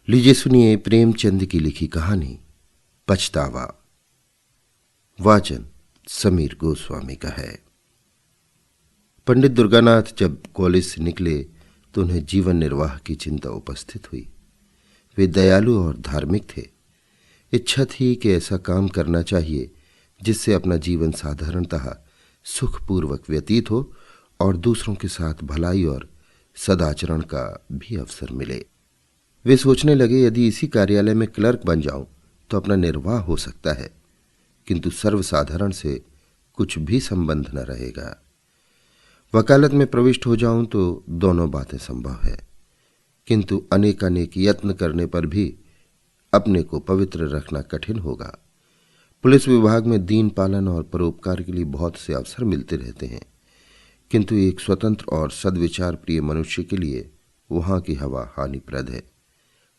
लीजिए सुनिए प्रेमचंद की लिखी कहानी पछतावा। वाचन समीर गोस्वामी का है। पंडित दुर्गानाथ जब कॉलेज से निकले तो उन्हें जीवन निर्वाह की चिंता उपस्थित हुई। वे दयालु और धार्मिक थे। इच्छा थी कि ऐसा काम करना चाहिए जिससे अपना जीवन साधारणतः सुखपूर्वक व्यतीत हो और दूसरों के साथ भलाई और सदाचरण का भी अवसर मिले। वे सोचने लगे, यदि इसी कार्यालय में क्लर्क बन जाऊं तो अपना निर्वाह हो सकता है, किंतु सर्वसाधारण से कुछ भी संबंध न रहेगा। वकालत में प्रविष्ट हो जाऊं तो दोनों बातें संभव है, किंतु अनेक यत्न करने पर भी अपने को पवित्र रखना कठिन होगा। पुलिस विभाग में दीन पालन और परोपकार के लिए बहुत से अवसर मिलते रहते हैं, किंतु एक स्वतंत्र और सद्विचार प्रिय मनुष्य के लिए वहां की हवा हानिप्रद है।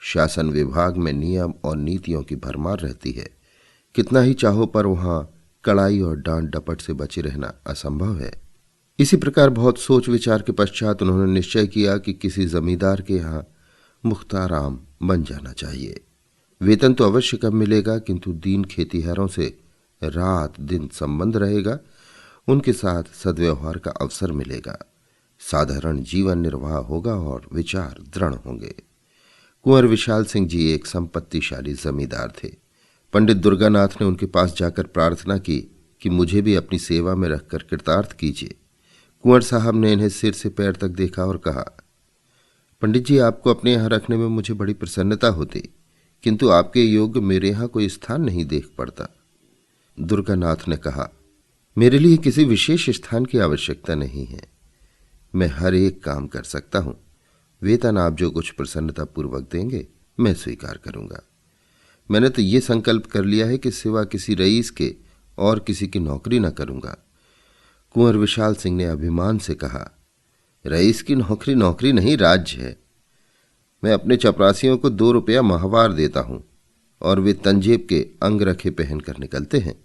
शासन विभाग में नियम और नीतियों की भरमार रहती है। कितना ही चाहो पर वहां कड़ाई और डांट डपट से बचे रहना असंभव है। इसी प्रकार बहुत सोच विचार के पश्चात उन्होंने निश्चय किया कि किसी जमींदार के यहाँ मुख्ताराम बन जाना चाहिए। वेतन तो अवश्य कम मिलेगा, किंतु दीन खेतीहरों से रात दिन संबंध रहेगा, उनके साथ सद्व्यवहार का अवसर मिलेगा, साधारण जीवन निर्वाह होगा और विचार दृढ़ होंगे। कुंवर विशाल सिंह जी एक संपत्तिशाली जमींदार थे। पंडित दुर्गानाथ ने उनके पास जाकर प्रार्थना की कि मुझे भी अपनी सेवा में रखकर कृतार्थ कीजिए। कुंवर साहब ने इन्हें सिर से पैर तक देखा और कहा, पंडित जी, आपको अपने यहाँ रखने में मुझे बड़ी प्रसन्नता होती, किंतु आपके योग्य मेरे यहाँ कोई स्थान नहीं देख पड़ता। दुर्गानाथ ने कहा, मेरे लिए किसी विशेष स्थान की आवश्यकता नहीं है। मैं हर एक काम कर सकता हूं। वेतन आप जो कुछ प्रसन्नतापूर्वक देंगे मैं स्वीकार करूंगा। मैंने तो ये संकल्प कर लिया है कि सिवा किसी रईस के और किसी की नौकरी न करूंगा। कुंवर विशाल सिंह ने अभिमान से कहा, रईस की नौकरी नौकरी नहीं, राज्य है। मैं अपने चपरासियों को 2 रुपया माहवार देता हूं और वे तंजेब के अंगरखे पहनकर निकलते हैं।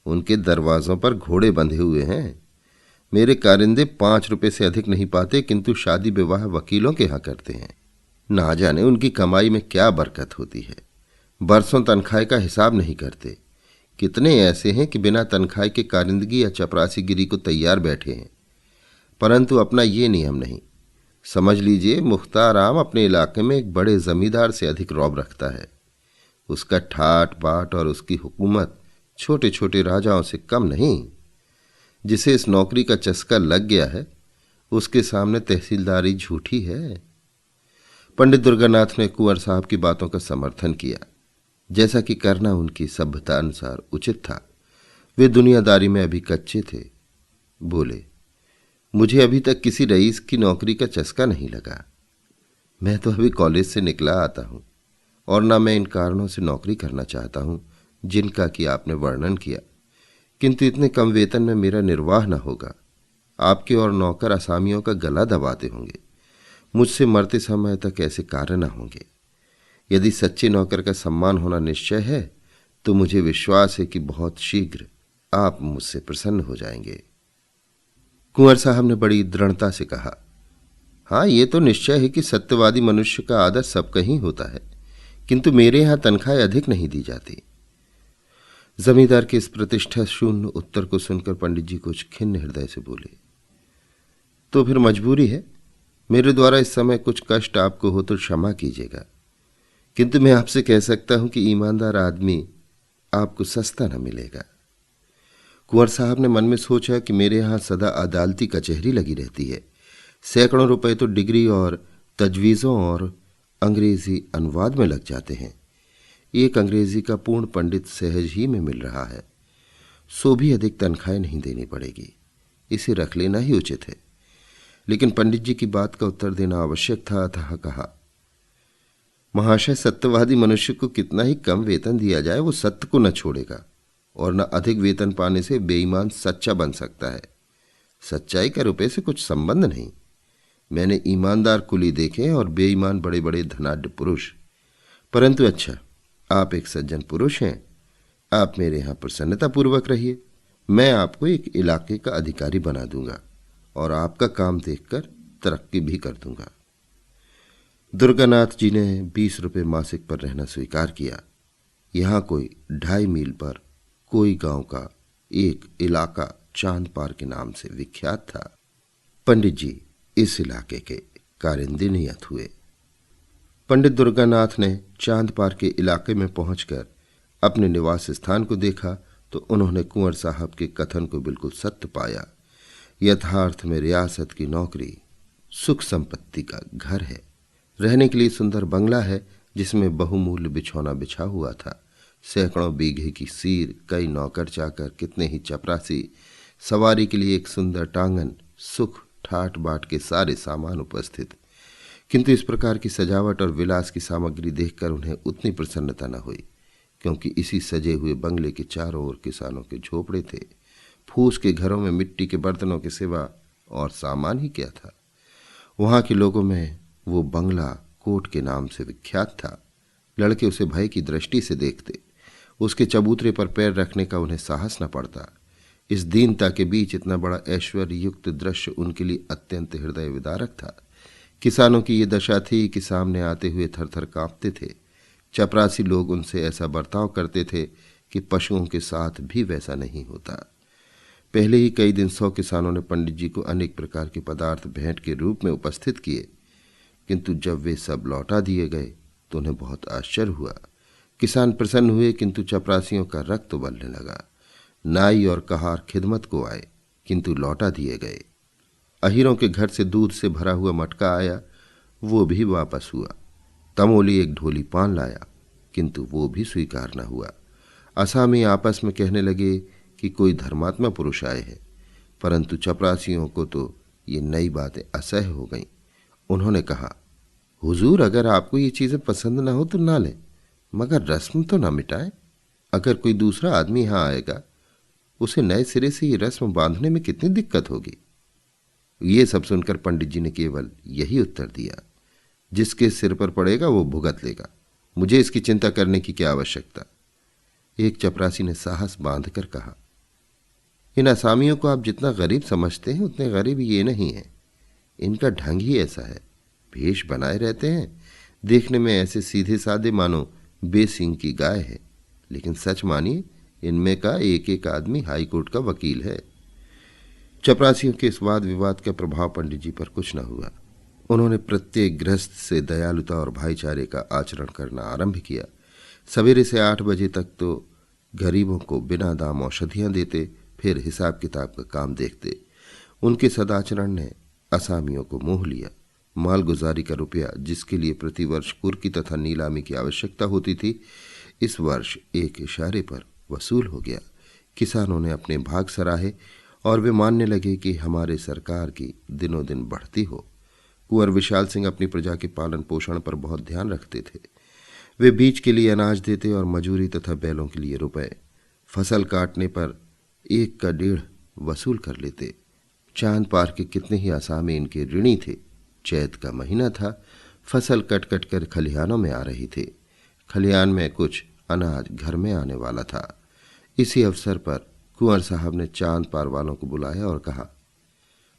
उनके दरवाजों पर घोड़े बंधे हुए हैं। मेरे कारिंदे 5 रुपए से अधिक नहीं पाते, किंतु शादी विवाह वकीलों के यहाँ करते हैं। ना जाने उनकी कमाई में क्या बरकत होती है। बरसों तनख्वाह का हिसाब नहीं करते। कितने ऐसे हैं कि बिना तनख्वाह के कारिंदगी या चपरासीगिरी को तैयार बैठे हैं, परंतु अपना ये नियम नहीं। समझ लीजिए, मुख्ताराम अपने इलाके में एक बड़े जमींदार से अधिक रौब रखता है। उसका ठाट बाट और उसकी हुकूमत छोटे छोटे राजाओं से कम नहीं। जिसे इस नौकरी का चस्का लग गया है, उसके सामने तहसीलदारी झूठी है। पंडित दुर्गानाथ ने कुंवर साहब की बातों का समर्थन किया, जैसा कि करना उनकी सभ्यता अनुसार उचित था। वे दुनियादारी में अभी कच्चे थे। बोले, मुझे अभी तक किसी रईस की नौकरी का चस्का नहीं लगा। मैं तो अभी कॉलेज से निकला आता हूं और न मैं इन कारणों से नौकरी करना चाहता हूं जिनका कि आपने वर्णन किया, किंतु इतने कम वेतन में मेरा निर्वाह न होगा। आपके और नौकर असामियों का गला दबाते होंगे। मुझसे मरते समय तक ऐसे कार्य न होंगे। यदि सच्चे नौकर का सम्मान होना निश्चय है तो मुझे विश्वास है कि बहुत शीघ्र आप मुझसे प्रसन्न हो जाएंगे। कुंवर साहब ने बड़ी दृढ़ता से कहा, हाँ, ये तो निश्चय है कि सत्यवादी मनुष्य का आदर सबका ही होता है, किंतु मेरे यहाँ तनख्वाह अधिक नहीं दी जाती। जमींदार के इस प्रतिष्ठा शून्य उत्तर को सुनकर पंडित जी कुछ खिन्न हृदय से बोले, तो फिर मजबूरी है। मेरे द्वारा इस समय कुछ कष्ट आपको हो तो क्षमा कीजिएगा, किंतु मैं आपसे कह सकता हूं कि ईमानदार आदमी आपको सस्ता न मिलेगा। कुंवर साहब ने मन में सोचा कि मेरे यहां सदा अदालती कचहरी लगी रहती है। सैकड़ों रुपए तो डिग्री और तजवीज़ों और अंग्रेजी अनुवाद में लग जाते हैं। एक अंग्रेजी का पूर्ण पंडित सहज ही में मिल रहा है। सो भी अधिक तनख्वाह नहीं देनी पड़ेगी। इसे रख लेना ही उचित है। लेकिन पंडित जी की बात का उत्तर देना आवश्यक था, अतः कहा, महाशय, सत्यवादी मनुष्य को कितना ही कम वेतन दिया जाए वो सत्य को न छोड़ेगा, और न अधिक वेतन पाने से बेईमान सच्चा बन सकता है। सच्चाई का रुपये से कुछ संबंध नहीं। मैंने ईमानदार कुली देखे और बेईमान बड़े बड़े धनाढ्य पुरुष। परंतु अच्छा, आप एक सज्जन पुरुष हैं। आप मेरे यहाँ प्रसन्नतापूर्वक रहिए। मैं आपको एक इलाके का अधिकारी बना दूंगा और आपका काम देखकर तरक्की भी कर दूंगा। दुर्गानाथ जी ने 20 रुपये मासिक पर रहना स्वीकार किया। यहाँ कोई 2.5 मील पर कोई गांव का एक इलाका चांदपार के नाम से विख्यात था। पंडित जी इस इलाके के कारिंदे नियत हुए। पंडित दुर्गानाथ ने चांदपार के इलाके में पहुंचकर अपने निवास स्थान को देखा तो उन्होंने कुंवर साहब के कथन को बिल्कुल सत्य पाया। यथार्थ में रियासत की नौकरी, सुख संपत्ति का घर है, रहने के लिए सुंदर बंगला है जिसमें बहुमूल्य बिछौना बिछा हुआ था, सैकड़ों बीघे की सीर, कई नौकर चाकर, कितने ही चपरासी, सवारी के लिए एक सुंदर टांगन, सुख ठाट बाट के सारे सामान उपस्थित। किंतु इस प्रकार की सजावट और विलास की सामग्री देखकर उन्हें उतनी प्रसन्नता न हुई, क्योंकि इसी सजे हुए बंगले के चारों ओर किसानों के झोपड़े थे। फूस के घरों में मिट्टी के बर्तनों के सिवा और सामान ही क्या था। वहां के लोगों में वो बंगला कोट के नाम से विख्यात था। लड़के उसे भय की दृष्टि से देखते, उसके चबूतरे पर पैर रखने का उन्हें साहस न पड़ता। इस दीनता के बीच इतना बड़ा ऐश्वर्य युक्त दृश्य उनके लिए अत्यंत हृदय विदारक था। किसानों की ये दशा थी कि सामने आते हुए थर थर कांपते थे। चपरासी लोग उनसे ऐसा बर्ताव करते थे कि पशुओं के साथ भी वैसा नहीं होता। पहले ही कई दिन 100 किसानों ने पंडित जी को अनेक प्रकार के पदार्थ भेंट के रूप में उपस्थित किए, किंतु जब वे सब लौटा दिए गए तो उन्हें बहुत आश्चर्य हुआ। किसान प्रसन्न हुए, किंतु चपरासियों का रक्त उबलने लगा। नाई और कहार खिदमत को आए, किंतु लौटा दिए गए। अहीरों के घर से दूध से भरा हुआ मटका आया, वो भी वापस हुआ। तमोली एक ढोली पान लाया, किंतु वो भी स्वीकार न हुआ। असामी आपस में कहने लगे कि कोई धर्मात्मा पुरुष आए हैं, परंतु चपरासियों को तो ये नई बातें असह्य हो गईं। उन्होंने कहा, हुजूर, अगर आपको ये चीज़ें पसंद ना हो तो ना लें, मगर रस्म तो ना मिटाएं। अगर कोई दूसरा आदमी यहाँ आएगा, उसे नए सिरे से ये रस्म बांधने में कितनी दिक्कत होगी। ये सब सुनकर पंडित जी ने केवल यही उत्तर दिया, जिसके सिर पर पड़ेगा वो भुगत लेगा, मुझे इसकी चिंता करने की क्या आवश्यकता। एक चपरासी ने साहस बांधकर कहा, इन असामियों को आप जितना गरीब समझते हैं उतने गरीब ये नहीं है। इनका ढंग ही ऐसा है, भेष बनाए रहते हैं, देखने में ऐसे सीधे साधे मानो बेसिंग की गाय है, लेकिन सच मानिए इनमें का एक एक आदमी हाई कोर्ट का वकील है। चपरासियों के इस वाद विवाद का प्रभाव पंडित जी पर कुछ न हुआ। उन्होंने प्रत्येक गृहस्थ से दयालुता और भाईचारे का आचरण करना आरंभ किया। सवेरे से 8 बजे तक तो गरीबों को बिना दाम औषधियां देते, फिर हिसाब किताब का काम देखते। उनके सदाचरण ने असामियों को मोह लिया। मालगुजारी का रुपया, जिसके लिए प्रतिवर्ष कुर्की तथा नीलामी की आवश्यकता होती थी, इस वर्ष एक इशारे पर वसूल हो गया। किसानों ने अपने भाग सराहे और वे मानने लगे कि हमारे सरकार की दिनों दिन बढ़ती हो। कुंवर विशाल सिंह अपनी प्रजा के पालन पोषण पर बहुत ध्यान रखते थे। वे बीज के लिए अनाज देते और मजूरी तथा बैलों के लिए रुपए, फसल काटने पर 1 का 1.5 वसूल कर लेते। चांद पार के कितने ही आसामी इनके ऋणी थे। चैत का महीना था, फसल कट कट कर खलिहानों में आ रही थी। खलिहान में कुछ अनाज घर में आने वाला था। इसी अवसर पर कुंवर साहब ने चांद पार वालों को बुलाया और कहा,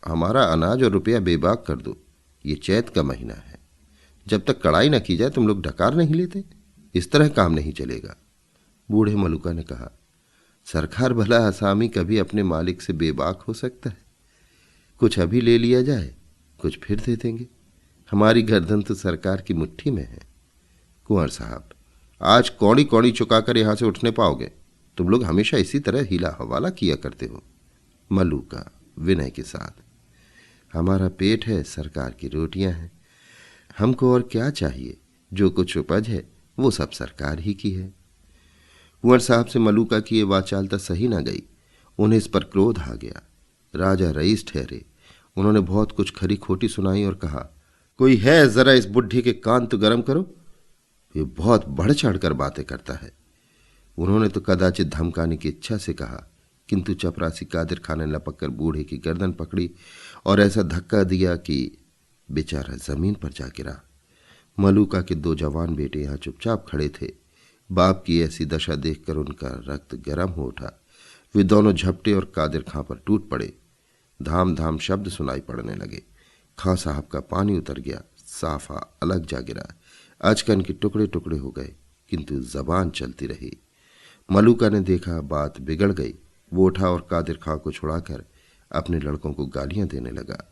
हमारा अनाज और रुपया बेबाक कर दो, ये चैत का महीना है, जब तक कड़ाई न की जाए तुम लोग ढकार नहीं लेते, इस तरह काम नहीं चलेगा। बूढ़े मलुका ने कहा, सरकार भला आसामी कभी अपने मालिक से बेबाक हो सकता है। कुछ अभी ले लिया जाए, कुछ फिर दे देंगे, हमारी गर्दन तो सरकार की मुट्ठी में है। कुंवर साहब, आज कौड़ी कौड़ी चुकाकर यहां से उठने पाओगे, तुम लोग हमेशा इसी तरह हीला हवाला किया करते हो। मलुका विनय के साथ, हमारा पेट है, सरकार की रोटियां हैं, हमको और क्या चाहिए, जो कुछ उपज है वो सब सरकार ही की है। कुंवर साहब से मलुका की ये वाचालता सही न गई। उन्हें इस पर क्रोध आ गया। राजा रईस ठहरे। उन्होंने बहुत कुछ खरी खोटी सुनाई और कहा, कोई है, जरा इस बुढ़ी के कान तो गर्म करो, ये बहुत बढ़ चढ़ कर बातें करता है। उन्होंने तो कदाचित धमकाने की इच्छा से कहा, किंतु चपरासी कादिर खान ने लपक कर बूढ़े की गर्दन पकड़ी और ऐसा धक्का दिया कि बेचारा जमीन पर जा गिरा। मलुका के 2 जवान बेटे यहाँ चुपचाप खड़े थे। बाप की ऐसी दशा देखकर उनका रक्त गर्म हो उठा। वे दोनों झपटे और कादिर खां पर टूट पड़े। धाम धाम शब्द सुनाई पड़ने लगे। खां साहब का पानी उतर गया, साफा अलग जा गिरा। अचकन के टुकड़े टुकड़े हो गए, किंतु जबान चलती रही। मलूका ने देखा बात बिगड़ गई। वो उठा और कादिर खां को छुड़ाकर अपने लड़कों को गालियां देने लगा।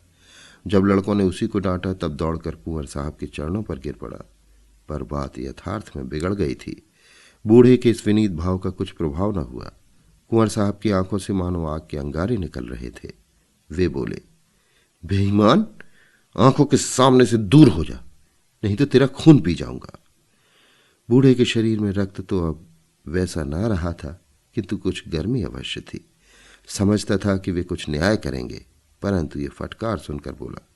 जब लड़कों ने उसी को डांटा तब दौड़कर कुंवर साहब के चरणों पर गिर पड़ा। पर बात यथार्थ में बिगड़ गई थी। बूढ़े के इस विनीत भाव का कुछ प्रभाव न हुआ। कुंवर साहब की आंखों से मानो आग के अंगारे निकल रहे थे। वे बोले, बेईमान, आंखों के सामने से दूर हो जा, नहीं तो तेरा खून पी जाऊंगा। बूढ़े के शरीर में रक्त तो अब वैसा ना रहा था, किंतु कुछ गर्मी अवश्य थी। समझता था कि वे कुछ न्याय करेंगे, परंतु ये फटकार सुनकर बोला,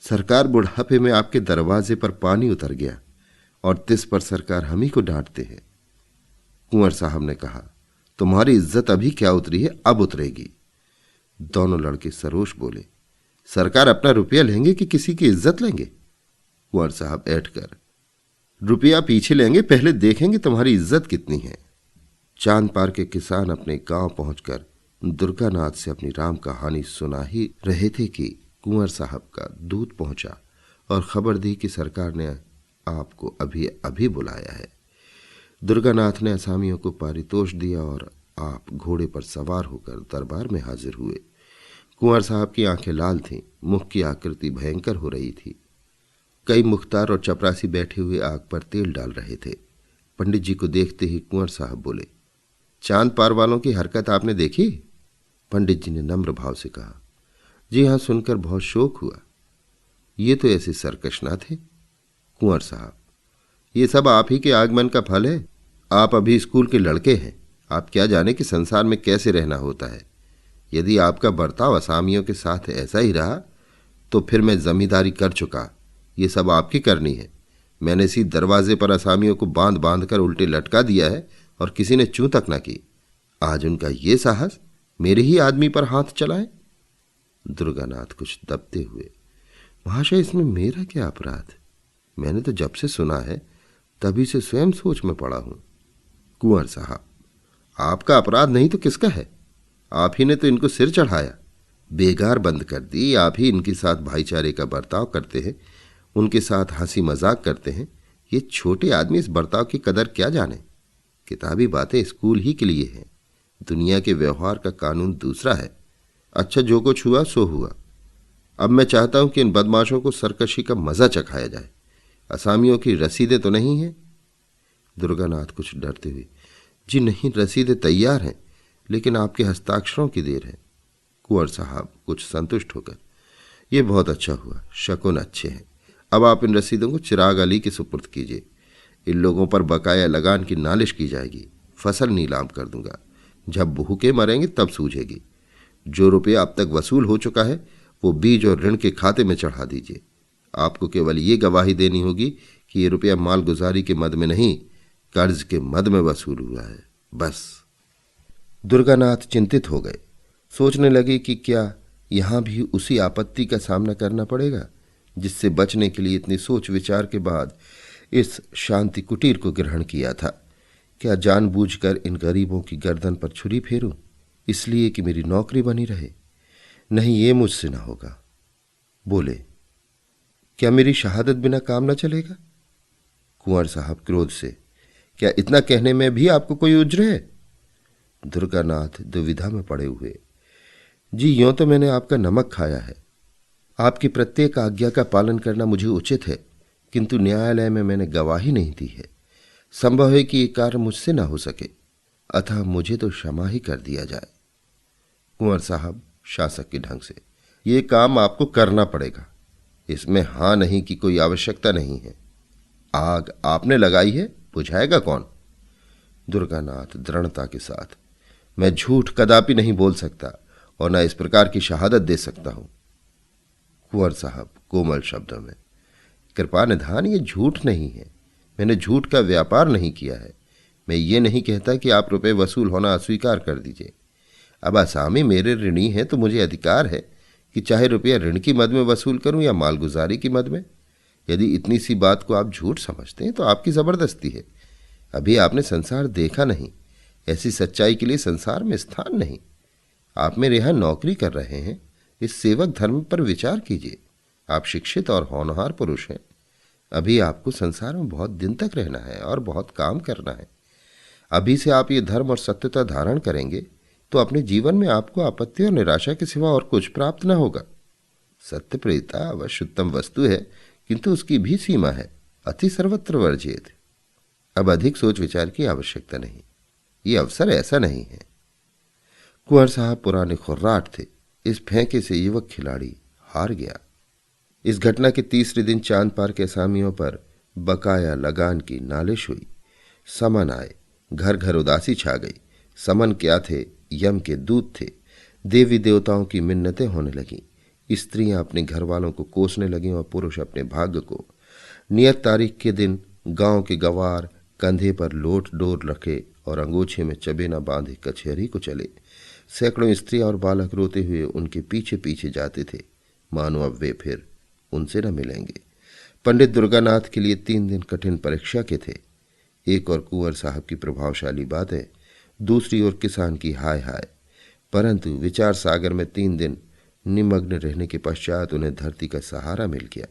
सरकार, बुढ़ापे में आपके दरवाजे पर पानी उतर गया और तिस पर सरकार हम ही को डांटते हैं। कुंवर साहब ने कहा, तुम्हारी इज्जत अभी क्या उतरी है, अब उतरेगी। दोनों लड़के सरोष बोले, सरकार अपना रुपया लेंगे कि किसी की इज्जत लेंगे? कुंवर साहब ऐठकर, रुपया पीछे लेंगे, पहले देखेंगे तुम्हारी इज्जत कितनी है। चांद पार के किसान अपने गांव पहुंचकर दुर्गानाथ से अपनी राम कहानी सुना ही रहे थे कि कुंवर साहब का दूत पहुंचा और खबर दी कि सरकार ने आपको अभी अभी बुलाया है। दुर्गानाथ ने असामियों को पारितोष दिया और आप घोड़े पर सवार होकर दरबार में हाजिर हुए। कुंवर साहब की आंखें लाल थीं, मुख की आकृति भयंकर हो रही थी। कई मुख्तार और चपरासी बैठे हुए आग पर तेल डाल रहे थे। पंडित जी को देखते ही कुंवर साहब बोले, चांद पार वालों की हरकत आपने देखी? पंडित जी ने नम्र भाव से कहा, जी हाँ, सुनकर बहुत शोक हुआ। ये तो ऐसे सरकश ना थे। कुंवर साहब, ये सब आप ही के आगमन का फल है। आप अभी स्कूल के लड़के हैं, आप क्या जाने कि संसार में कैसे रहना होता है। यदि आपका बर्ताव असामियों के साथ ऐसा ही रहा तो फिर मैं जमींदारी कर चुका, ये सब आपकी करनी है। मैंने इसी दरवाजे पर असामियों को बांध बांध कर उल्टे लटका दिया है और किसी ने चूं तक न की। आज उनका ये साहस मेरे ही आदमी पर हाथ चलाए। दुर्गानाथ कुछ दबते हुए, महाशय, इसमें मेरा क्या अपराध? मैंने तो जब से सुना है तभी से स्वयं सोच में पड़ा हूं। कुंवर साहब, आपका अपराध नहीं तो किसका है? आप ही ने तो इनको सिर चढ़ाया, बेगार बंद कर दी। आप ही इनके साथ भाईचारे का बर्ताव करते हैं, उनके साथ हंसी मजाक करते हैं। ये छोटे आदमी इस बर्ताव की कदर क्या जाने? किताबी बातें स्कूल ही के लिए हैं, दुनिया के व्यवहार का कानून दूसरा है। अच्छा, जो कुछ हुआ सो हुआ। अब मैं चाहता हूं कि इन बदमाशों को सरकशी का मजा चखाया जाए। असामियों की रसीदें तो नहीं हैं? दुर्गानाथ कुछ डरते हुए, जी नहीं, रसीदें तैयार हैं, लेकिन आपके हस्ताक्षरों की देर है। कुंवर साहब कुछ संतुष्ट होकर, यह बहुत अच्छा हुआ, शकुन अच्छे हैं। अब आप इन रसीदों को चिराग अली के सुपुर्द कीजिए। इन लोगों पर बकाया लगान की नालिश की जाएगी। फसल नीलाम कर दूंगा, जब भूखे मरेंगे तब सूझेगी। जो रुपया अब तक वसूल हो चुका है वो बीज और ऋण के खाते में चढ़ा दीजिए। आपको केवल ये गवाही देनी होगी कि ये रुपया मालगुजारी के मद में नहीं, कर्ज के मद में वसूल हुआ है, बस। दुर्गानाथ चिंतित हो गए। सोचने लगे कि क्या यहां भी उसी आपत्ति का सामना करना पड़ेगा जिससे बचने के लिए इतनी सोच विचार के बाद इस शांति कुटीर को ग्रहण किया था। क्या जानबूझकर इन गरीबों की गर्दन पर छुरी फेरूं, इसलिए कि मेरी नौकरी बनी रहे? नहीं, ये मुझसे ना होगा। बोले, क्या मेरी शहादत बिना काम न चलेगा? कुंवर साहब क्रोध से, क्या इतना कहने में भी आपको कोई उज्र है? दुर्गानाथ दुविधा में पड़े हुए, जी यों तो मैंने आपका नमक खाया है। आपकी प्रत्येक आज्ञा का पालन करना मुझे उचित है, किंतु न्यायालय में मैंने गवाही नहीं दी है। संभव है कि ये कार्य मुझसे ना हो सके, अतः मुझे तो क्षमा ही कर दिया जाए। कुंवर साहब शासक के ढंग से, ये काम आपको करना पड़ेगा, इसमें हां नहीं की कोई आवश्यकता नहीं है। आग आपने लगाई है, बुझाएगा कौन? दुर्गानाथ दृढ़ता के साथ, मैं झूठ कदापि नहीं बोल सकता और न इस प्रकार की शहादत दे सकता हूं। कुंवर साहब कोमल शब्दों में, कृपा निधान, ये झूठ नहीं है। मैंने झूठ का व्यापार नहीं किया है। मैं ये नहीं कहता कि आप रुपए वसूल होना अस्वीकार कर दीजिए। अब आसामी मेरे ऋणी हैं तो मुझे अधिकार है कि चाहे रुपया ऋण की मद में वसूल करूं या मालगुजारी की मद में। यदि इतनी सी बात को आप झूठ समझते हैं तो आपकी जबरदस्ती है। अभी आपने संसार देखा नहीं, ऐसी सच्चाई के लिए संसार में स्थान नहीं। आप मेरे यहां नौकरी कर रहे हैं, इस सेवक धर्म पर विचार कीजिए। आप शिक्षित और होनहार पुरुष हैं। अभी आपको संसार में बहुत दिन तक रहना है और बहुत काम करना है। अभी से आप ये धर्म और सत्यता धारण करेंगे तो अपने जीवन में आपको आपत्ति और निराशा के सिवा और कुछ प्राप्त न होगा। सत्य प्रियता अवश्य उत्तम वस्तु है, किंतु उसकी भी सीमा है। अति सर्वत्र वर्जित। अब अधिक सोच विचार की आवश्यकता नहीं। ये अवसर ऐसा नहीं है। कुंवर साहब पुराने खुर्राट थे। इस फेंके से युवक खिलाड़ी हार गया। इस घटना के तीसरे दिन चांद पार के असामियों पर बकाया लगान की नालिश हुई। समन आए, घर घर उदासी छा गई। समन क्या थे, यम के दूत थे। देवी देवताओं की मिन्नतें होने लगीं। स्त्रियां अपने घर वालों को कोसने लगीं और पुरुष अपने भाग्य को। नियत तारीख के दिन गांव के गवार कंधे पर लोट डोर रखे और अंगोछे में चबेना बांधे कचहरी को चले। सैकड़ों स्त्रियां और बालक रोते हुए उनके पीछे पीछे जाते थे, मानो अब वे फिर उनसे न मिलेंगे। पंडित दुर्गानाथ के लिए 3 दिन कठिन परीक्षा के थे। एक और कुंवर साहब की प्रभावशाली बातें, दूसरी ओर किसान की हाय हाय। परंतु विचार सागर में 3 दिन निमग्न रहने के पश्चात उन्हें धरती का सहारा मिल गया।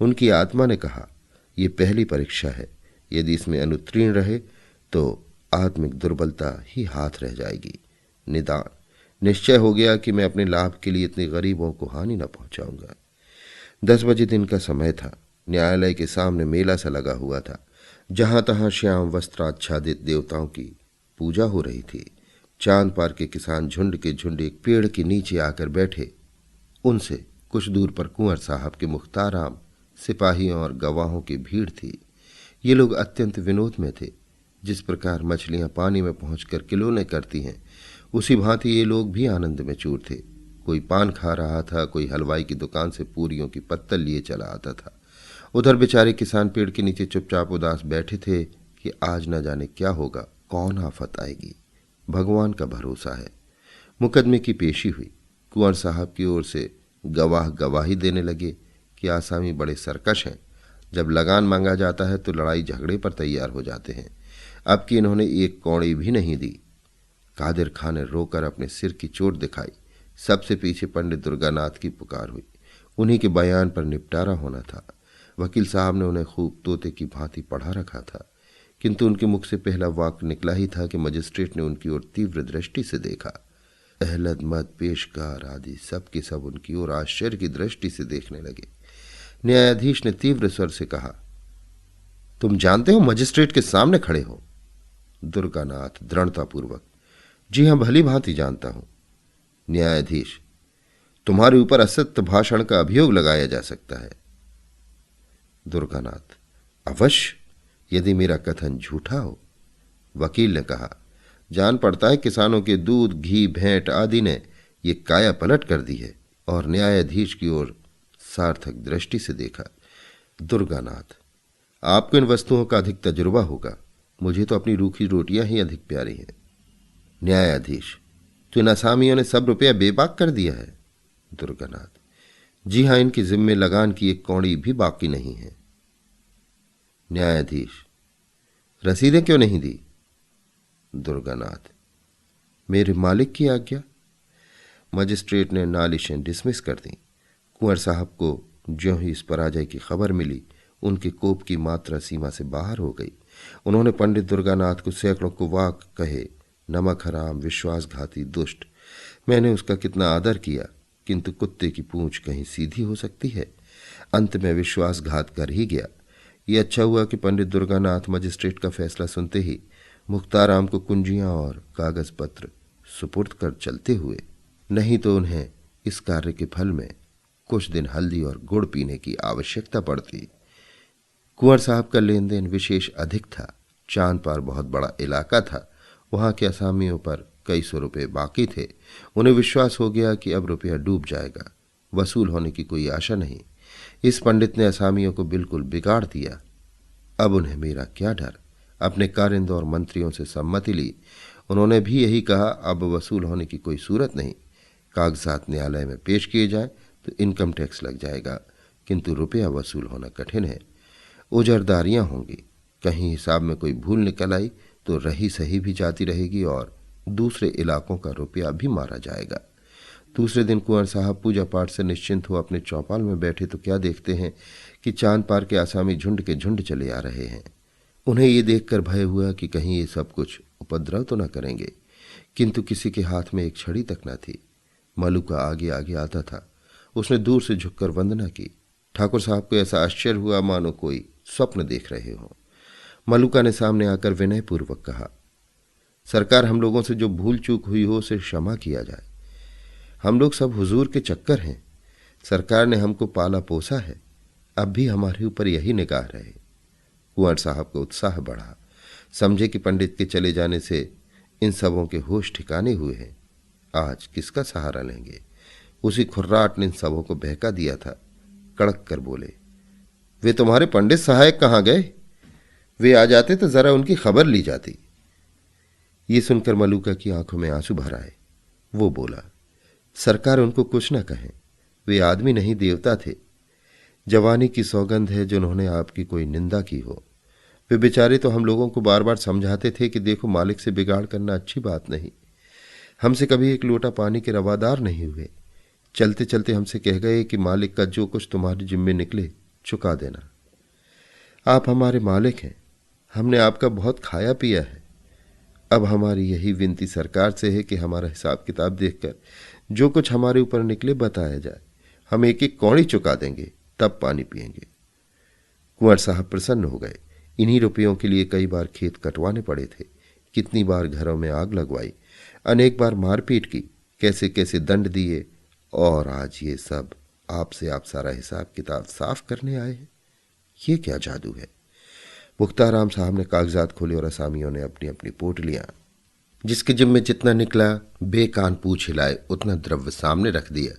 उनकी आत्मा ने कहा, ये पहली परीक्षा है। यदि इसमें अनुत्तीर्ण रहे तो आत्मिक दुर्बलता ही हाथ रह जाएगी। निदान निश्चय हो गया कि मैं अपने लाभ के लिए इतने गरीबों को हानि न पहुंचाऊंगा। 10 बजे दिन का समय था। न्यायालय के सामने मेला सा लगा हुआ था। जहां तहां श्याम वस्त्राच्छादित देवताओं की पूजा हो रही थी। चांद पार के किसान झुंड के झुंड एक पेड़ के नीचे आकर बैठे। उनसे कुछ दूर पर कुंवर साहब के मुख्ताराम, सिपाहियों और गवाहों की भीड़ थी। ये लोग अत्यंत विनोद में थे। जिस प्रकार मछलियां पानी में पहुंचकर किलोने करती हैं, उसी भांति ये लोग भी आनंद में चूर थे। कोई पान खा रहा था, कोई हलवाई की दुकान से पूरियों की पत्तल लिए चला आता था। उधर बेचारे किसान पेड़ के नीचे चुपचाप उदास बैठे थे कि आज न जाने क्या होगा, कौन आफत आएगी। भगवान का भरोसा है। मुकदमे की पेशी हुई। कुंवर साहब की ओर से गवाह गवाही देने लगे कि आसामी बड़े सरकश हैं। जब लगान मांगा जाता है तो लड़ाई झगड़े पर तैयार हो जाते हैं। अब कि इन्होंने एक कौड़ी भी नहीं दी। कादिर खान ने रोकर अपने सिर की चोट दिखाई। सबसे पीछे पंडित दुर्गानाथ की पुकार हुई। उन्हीं के बयान पर निपटारा होना था। वकील साहब ने उन्हें खूब तोते की भांति पढ़ा रखा था, किंतु उनके मुख से पहला वाक्य निकला ही था कि मजिस्ट्रेट ने उनकी ओर तीव्र दृष्टि से देखा। अहलद मत पेशकार आदि सब के सब उनकी ओर आश्चर्य की दृष्टि से देखने लगे। न्यायाधीश ने तीव्र स्वर से कहा, तुम जानते हो मजिस्ट्रेट के सामने खड़े हो? दुर्गानाथ दृढ़तापूर्वक, जी हां, भली भांति जानता हूं। न्यायाधीश, तुम्हारे ऊपर असत्य भाषण का अभियोग लगाया जा सकता है। दुर्गानाथ, अवश्य, यदि मेरा कथन झूठा हो। वकील ने कहा, जान पड़ता है किसानों के दूध, घी, भेंट आदि ने ये काया पलट कर दी है। और न्यायाधीश की ओर सार्थक दृष्टि से देखा। दुर्गानाथ, आपको इन वस्तुओं का अधिक तजुर्बा होगा। मुझे तो अपनी रूखी रोटियां ही अधिक प्यारी हैं। न्यायाधीश, तो इन असामियों ने सब रुपया बेबाक कर दिया है? दुर्गानाथ, जी हां, इनकी जिम्मे लगान की एक कौड़ी भी बाकी नहीं है। न्यायाधीश, रसीदें क्यों नहीं दी? दुर्गानाथ, मेरे मालिक की आज्ञा। मजिस्ट्रेट ने नालिशें डिसमिस कर दी। कुंवर साहब को ज्यों ही इस पराजय की खबर मिली, उनके कोप की मात्रा सीमा से बाहर हो गई। उन्होंने पंडित दुर्गानाथ को सैकड़ों कुवाक कहे, नमक हराम, विश्वासघाती, दुष्ट। मैंने उसका कितना आदर किया, किंतु कुत्ते की पूंछ कहीं सीधी हो सकती है। अंत में विश्वासघात कर ही गया। ये अच्छा हुआ कि पंडित दुर्गानाथ मजिस्ट्रेट का फैसला सुनते ही मुख्ताराम को कुंजियां और कागज पत्र सुपुर्द कर चलते हुए, नहीं तो उन्हें इस कार्य के फल में कुछ दिन हल्दी और गुड़ पीने की आवश्यकता पड़ती। कुंवर साहब का लेन देन विशेष अधिक था। चांद पार बहुत बड़ा इलाका था। वहां के असामियों पर कई सौ रुपये बाकी थे। उन्हें विश्वास हो गया कि अब रुपया डूब जाएगा, वसूल होने की कोई आशा नहीं। इस पंडित ने असामियों को बिल्कुल बिगाड़ दिया। अब उन्हें मेरा क्या डर। अपने कारिंद और मंत्रियों से सम्मति ली। उन्होंने भी यही कहा, अब वसूल होने की कोई सूरत नहीं। कागजात न्यायालय में पेश किए जाए तो इनकम टैक्स लग जाएगा, किंतु रुपया वसूल होना कठिन है। उजरदारियां होंगी। कहीं हिसाब में कोई भूल निकल आई तो रही सही भी जाती रहेगी और दूसरे इलाकों का रुपया भी मारा जाएगा। दूसरे दिन कुंवर साहब पूजा पाठ से निश्चिंत हो अपने चौपाल में बैठे तो क्या देखते हैं कि चांद पार के आसामी झुंड के झुंड चले आ रहे हैं। उन्हें ये देखकर भय हुआ कि कहीं ये सब कुछ उपद्रव तो न करेंगे, किंतु किसी के हाथ में एक छड़ी तक न थी। मलुका आगे आगे आता था। उसने दूर से झुककर वंदना की। ठाकुर साहब को ऐसा आश्चर्य हुआ मानो कोई स्वप्न देख रहे हों। मलुका ने सामने आकर विनयपूर्वक कहा, सरकार, हम लोगों से जो भूल चूक हुई हो उसे क्षमा किया जाए। हम लोग सब हुजूर के चक्कर हैं। सरकार ने हमको पाला पोसा है, अब भी हमारे ऊपर यही निगाह रहे। कुंवर साहब का उत्साह बढ़ा। समझे कि पंडित के चले जाने से इन सबों के होश ठिकाने हुए हैं। आज किसका सहारा लेंगे? उसी खुर्राट ने इन सबों को बहका दिया था। कड़क कर बोले, वे तुम्हारे पंडित सहायक कहाँ गए? वे आ जाते तो जरा उनकी खबर ली जाती। ये सुनकर मलुका की आंखों में आंसू भर आए। वो बोला, सरकार, उनको कुछ न कहें। वे आदमी नहीं, देवता थे। जवानी की सौगंध है जिन्होंने आपकी कोई निंदा की हो। वे बेचारे तो हम लोगों को बार बार समझाते थे कि देखो, मालिक से बिगाड़ करना अच्छी बात नहीं। हमसे कभी एक लोटा पानी के रवादार नहीं हुए। चलते चलते हमसे कह गए कि मालिक का जो कुछ तुम्हारे जिम्मे निकले चुका देना। आप हमारे मालिक हैं। हमने आपका बहुत खाया पिया है। अब हमारी यही विनती सरकार से है कि हमारा हिसाब किताब देखकर जो कुछ हमारे ऊपर निकले बताया जाए। हम एक एक कौड़ी चुका देंगे, तब पानी पिएंगे। कुंवर साहब प्रसन्न हो गए। इन्हीं रुपयों के लिए कई बार खेत कटवाने पड़े थे, कितनी बार घरों में आग लगवाई, अनेक बार मारपीट की, कैसे कैसे दंड दिए, और आज ये सब आपसे आप सारा हिसाब किताब साफ करने आए हैं। ये क्या जादू है? मुख्ताराम साहब ने कागजात खोले और असामियों ने अपनी अपनी पोटलियां, जिसके जिम्मे जितना निकला बेकान पूछ हिलाए उतना द्रव्य सामने रख दिया।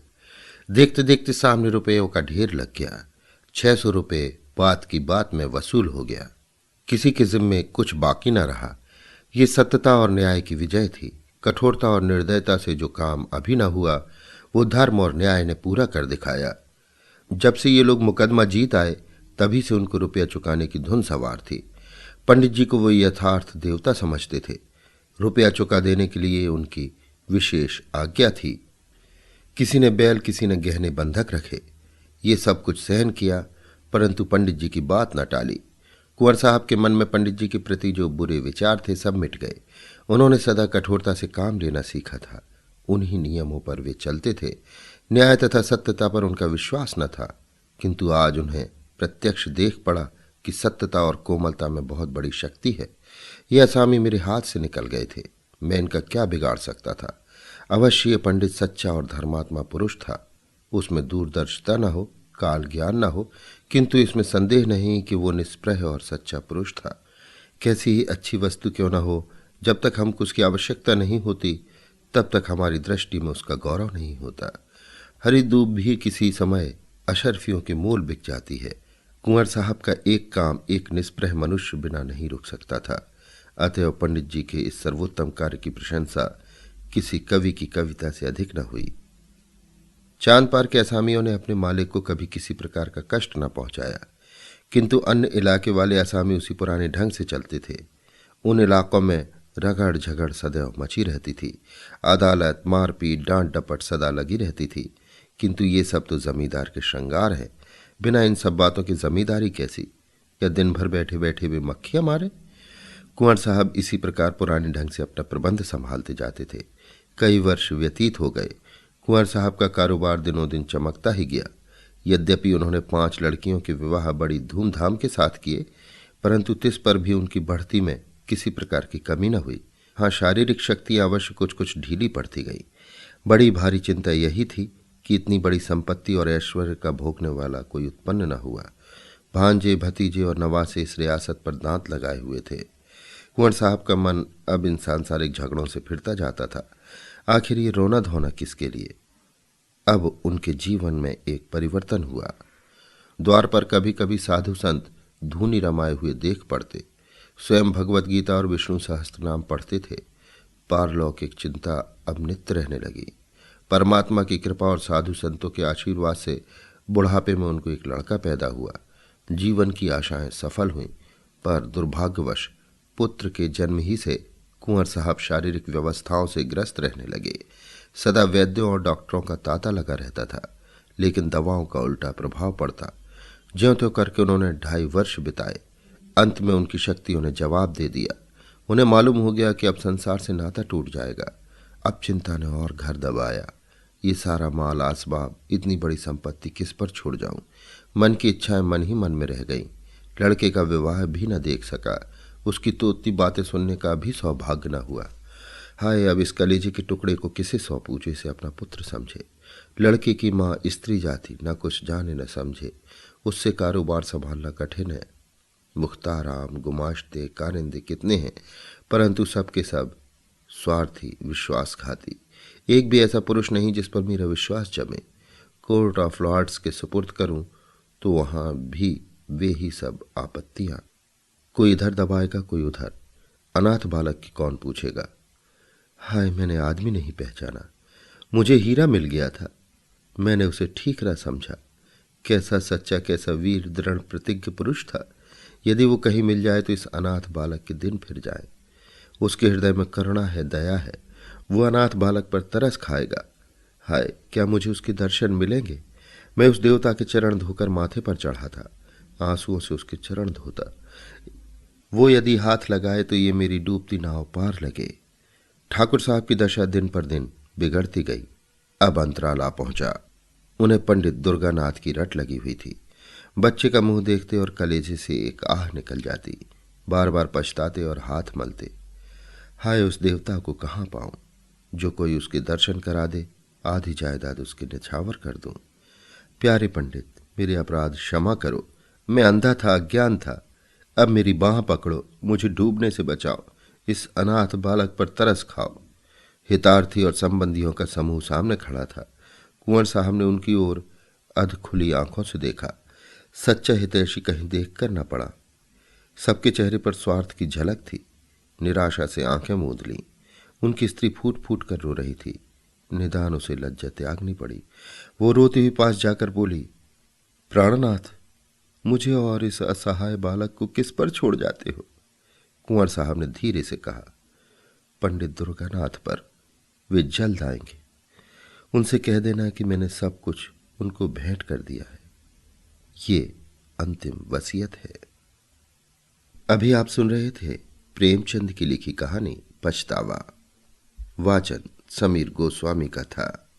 देखते देखते सामने रुपयों का ढेर लग गया। 600 रुपये बात की बात में वसूल हो गया। किसी के जिम्मे कुछ बाकी न रहा। ये सत्यता और न्याय की विजय थी। कठोरता और निर्दयता से जो काम अभी न हुआ, वो धर्म और न्याय ने पूरा कर दिखाया। जब से ये लोग मुकदमा जीत आए, तभी से उनको रुपया चुकाने की धुन सवार थी। पंडित जी को वो यथार्थ देवता समझते थे। रुपया चुका देने के लिए उनकी विशेष आज्ञा थी। किसी ने बैल, किसी ने गहने बंधक रखे। ये सब कुछ सहन किया, परंतु पंडित जी की बात न टाली। कुंवर साहब के मन में पंडित जी के प्रति जो बुरे विचार थे सब मिट गए। उन्होंने सदा कठोरता से काम लेना सीखा था। उन्हीं नियमों पर वे चलते थे। न्याय तथा सत्यता पर उनका विश्वास न था, किंतु आज उन्हें प्रत्यक्ष देख पड़ा कि सत्यता और कोमलता में बहुत बड़ी शक्ति है। ये असामी मेरे हाथ से निकल गए थे। मैं इनका क्या बिगाड़ सकता था? अवश्य ये पंडित सच्चा और धर्मात्मा पुरुष था। उसमें दूरदर्शिता न हो, काल ज्ञान न हो, किंतु इसमें संदेह नहीं कि वो निष्प्रह और सच्चा पुरुष था। कैसी ही अच्छी वस्तु क्यों न हो, जब तक हमको उसकी आवश्यकता नहीं होती तब तक हमारी दृष्टि में उसका गौरव नहीं होता। हरी दूब भी किसी समय अशर्फियों के मूल बिक जाती है। कुंवर साहब का एक काम एक निष्प्रह मनुष्य बिना नहीं रुक सकता था। अतएव पंडित जी के इस सर्वोत्तम कार्य की प्रशंसा किसी कवि की कविता से अधिक न हुई। चांद पार के असामियों ने अपने मालिक को कभी किसी प्रकार का कष्ट न पहुंचाया, किंतु अन्य इलाके वाले असामी उसी पुराने ढंग से चलते थे। उन इलाकों में रगड़ झगड़ सदैव मची रहती थी। अदालत, मारपीट, डांट डपट सदा लगी रहती थी। किंतु ये सब तो जमींदार के श्रृंगार है। बिना इन सब बातों की जमींदारी कैसी? या दिन भर बैठे बैठे वे मक्खियां मारे? कुंवर साहब इसी प्रकार पुराने ढंग से अपना प्रबंध संभालते जाते थे। कई वर्ष व्यतीत हो गए। कुंवर साहब का कारोबार दिनों दिन चमकता ही गया। यद्यपि उन्होंने 5 लड़कियों के विवाह बड़ी धूमधाम के साथ किए, परंतु तिस पर भी उनकी बढ़ती में किसी प्रकार की कमी न हुई। हाँ, शारीरिक शक्तियां अवश्य कुछ कुछ ढीली पड़ती गई। बड़ी भारी चिंता यही थी कि इतनी बड़ी संपत्ति और ऐश्वर्य का भोगने वाला कोई उत्पन्न न हुआ। भांजे, भतीजे और नवासे इस रियासत पर दांत लगाए हुए थे। कुंवर साहब का मन अब इन सांसारिक झगड़ों से फिरता जाता था। आखिर ये रोना धोना किसके लिए? अब उनके जीवन में एक परिवर्तन हुआ। द्वार पर कभी कभी साधु संत धूनी रमाए हुए देख पड़ते। स्वयं भगवत गीता और विष्णु सहस्त्रनाम पढ़ते थे। पारलौकिक चिंता अब नित्य रहने लगी। परमात्मा की कृपा और साधु संतों के आशीर्वाद से बुढ़ापे में उनको एक लड़का पैदा हुआ। जीवन की आशाएं सफल हुईं, पर दुर्भाग्यवश पुत्र के जन्म ही से कुंवर साहब शारीरिक व्यवस्थाओं से ग्रस्त रहने लगे। सदा वैद्यों और डॉक्टरों का तांता लगा रहता था, लेकिन दवाओं का उल्टा प्रभाव पड़ता। ज्यों त्यों करके उन्होंने 2.5 वर्ष बिताए। अंत में उनकी शक्तियों ने जवाब दे दिया। उन्हें मालूम हो गया कि अब संसार से नाता टूट जाएगा। अब चिंता ने और घर दबाया। ये सारा माल आसबाब, इतनी बड़ी संपत्ति किस पर छोड़ जाऊं? मन की इच्छाएं मन ही मन में रह गईं। लड़के का विवाह भी न देख सका। उसकी तोती बातें सुनने का भी सौभाग्य न हुआ। हाय, अब इस कलेजे के टुकड़े को किसे सौंपूं जो इसे अपना पुत्र समझे? लड़के की माँ स्त्री जाति, न कुछ जाने न समझे। उससे कारोबार संभालना कठिन है। मुख्ताराम, गुमाश्ते, कारिंदे कितने हैं, परंतु सबके सब स्वार्थी, विश्वासघाती। एक भी ऐसा पुरुष नहीं जिस पर मेरा विश्वास जमे। कोर्ट ऑफ लॉर्ड्स के सुपुर्द करूं तो वहां भी वे ही सब आपत्तियां। कोई इधर दबाएगा, कोई उधर। अनाथ बालक की कौन पूछेगा? हाय, मैंने आदमी नहीं पहचाना। मुझे हीरा मिल गया था, मैंने उसे ठीक न समझा। कैसा सच्चा, कैसा वीर, दृढ़ प्रतिज्ञ पुरुष था। यदि वो कहीं मिल जाए तो इस अनाथ बालक के दिन फिर जाए। उसके हृदय में करुणा है, दया है। वो अनाथ बालक पर तरस खाएगा। हाय, क्या मुझे उसके दर्शन मिलेंगे? मैं उस देवता के चरण धोकर माथे पर चढ़ा था, आंसुओं से उसके चरण धोता। वो यदि हाथ लगाए तो ये मेरी डूबती नाव पार लगे। ठाकुर साहब की दशा दिन पर दिन बिगड़ती गई। अब अंतराल आ पहुंचा। उन्हें पंडित दुर्गानाथ की रट लगी हुई थी। बच्चे का मुंह देखते और कलेजे से एक आह निकल जाती। बार बार पछताते और हाथ मलते। हाय, उस देवता को कहाँ पाऊं जो कोई उसके दर्शन करा दे, आधी जायदाद उसके निछावर कर दूं। प्यारे पंडित, मेरे अपराध क्षमा करो। मैं अंधा था, अज्ञान था। अब मेरी बाह पकड़ो, मुझे डूबने से बचाओ। इस अनाथ बालक पर तरस खाओ। हितार्थी और संबंधियों का समूह सामने खड़ा था। कुंवर साहब ने उनकी ओर अध खुली आंखों से देखा। सच्चा हितैषी कहीं देखकर न पड़ा। सबके चेहरे पर स्वार्थ की झलक थी। निराशा से आंखें मूंद लीं। उनकी स्त्री फूट फूट कर रो रही थी। निदान उसे लज्जा त्यागनी पड़ी। वो रोती हुई पास जाकर बोली, प्राणनाथ, मुझे और इस असहाय बालक को किस पर छोड़ जाते हो? कुंवर साहब ने धीरे से कहा, पंडित दुर्गानाथ पर। वे जल्द आएंगे। उनसे कह देना कि मैंने सब कुछ उनको भेंट कर दिया है। ये अंतिम वसीयत है। अभी आप सुन रहे थे प्रेमचंद की लिखी कहानी पछतावा। वाचन समीर गोस्वामी का था।